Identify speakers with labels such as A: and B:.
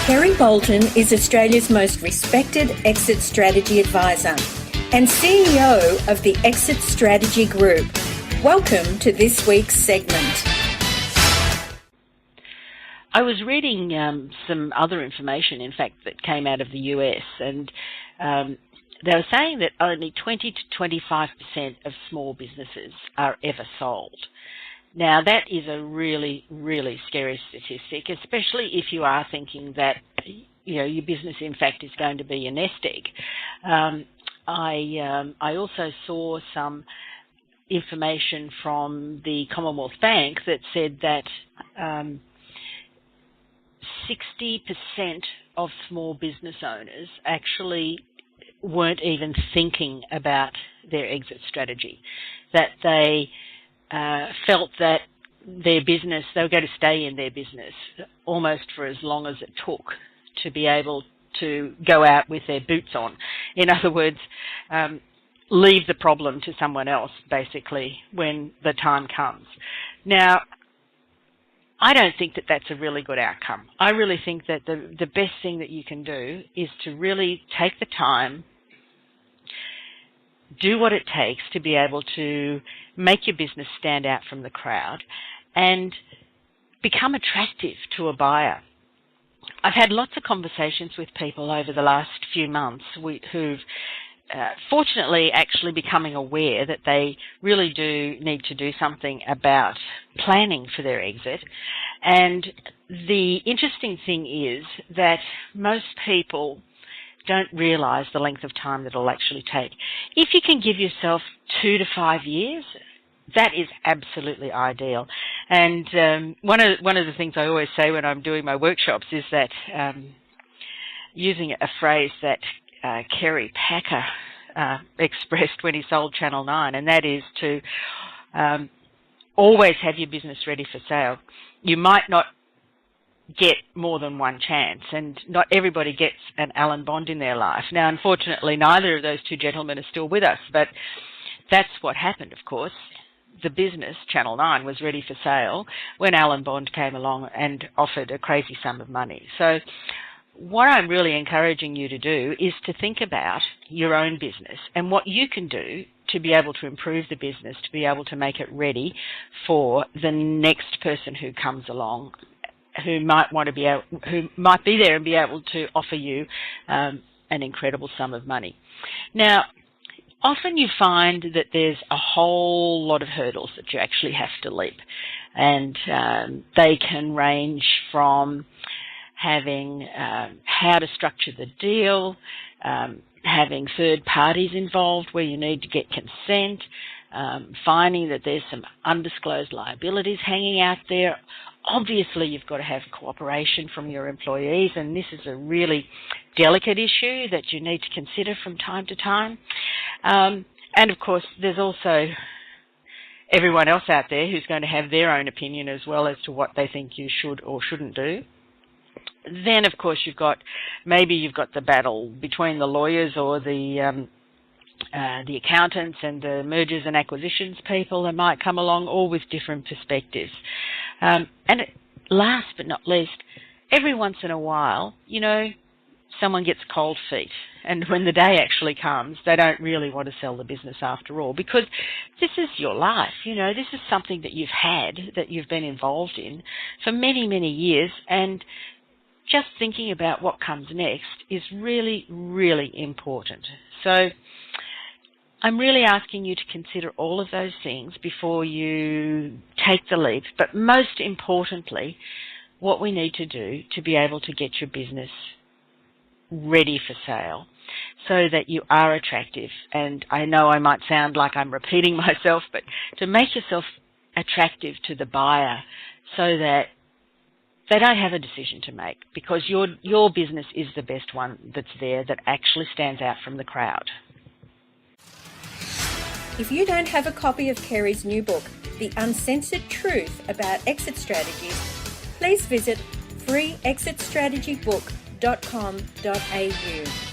A: Kerry Packer is Australia's most respected exit strategy advisor and CEO of the Exit Strategy Group. Welcome to this week's segment.
B: I was reading some other information, in fact, that came out of the US, and they were saying that only 20 to 25% of small businesses are ever sold. Now, that is a really, really scary statistic, especially if you are thinking that your business, in fact, is going to be your nest egg. I also saw some information from the Commonwealth Bank that said that 60% of small business owners actually weren't even thinking about their exit strategy, that they felt that their business, they were going to stay in their business almost for as long as it took to be able to go out with their boots on. In other words, leave the problem to someone else, basically, when the time comes. Now, I don't think that that's a really good outcome. I really think that the best thing that you can do is to really take the time, do what it takes to be able to make your business stand out from the crowd and become attractive to a buyer. I've had lots of conversations with people over the last few months who've fortunately actually becoming aware that they really do need to do something about planning for their exit. And the interesting thing is that most people don't realise the length of time that it'll actually take. If you can give yourself 2 to 5 years, that is absolutely ideal. And one of the things I always say when I'm doing my workshops is that using a phrase that Kerry Packer expressed when he sold Channel 9, and that is to always have your business ready for sale. You might not get more than one chance, and not everybody gets an Alan Bond in their life. Now, unfortunately, neither of those two gentlemen are still with us, but that's what happened, of course. The business, Channel 9, was ready for sale when Alan Bond came along and offered a crazy sum of money. So what I'm really encouraging you to do is to think about your own business and what you can do to be able to improve the business, to be able to make it ready for the next person who comes along, who might be there and be able to offer you an incredible sum of money. Now, often you find that there's a whole lot of hurdles that you actually have to leap, and they can range from having how to structure the deal, having third parties involved where you need to get consent, finding that there's some undisclosed liabilities hanging out there. Obviously, you've got to have cooperation from your employees, and this is a really delicate issue that you need to consider from time to time. And of course, there's also everyone else out there who's going to have their own opinion as well as to what they think you should or shouldn't do. Then, of course, you've got the battle between the lawyers or the accountants and the mergers and acquisitions people that might come along, all with different perspectives. And last but not least, every once in a while, someone gets cold feet. And when the day actually comes, they don't really want to sell the business after all, because this is your life. This is something that you've had, that you've been involved in for many, many years. And just thinking about what comes next is really, really important. So I'm really asking you to consider all of those things before you take the leap. But most importantly, what we need to do to be able to get your business ready for sale so that you are attractive. And I know I might sound like I'm repeating myself, but to make yourself attractive to the buyer so that they don't have a decision to make, because your business is the best one that's there, that actually stands out from the crowd.
A: If you don't have a copy of Kerry's new book, The Uncensored Truth About Exit Strategies, please visit freeexitstrategybook.com.au.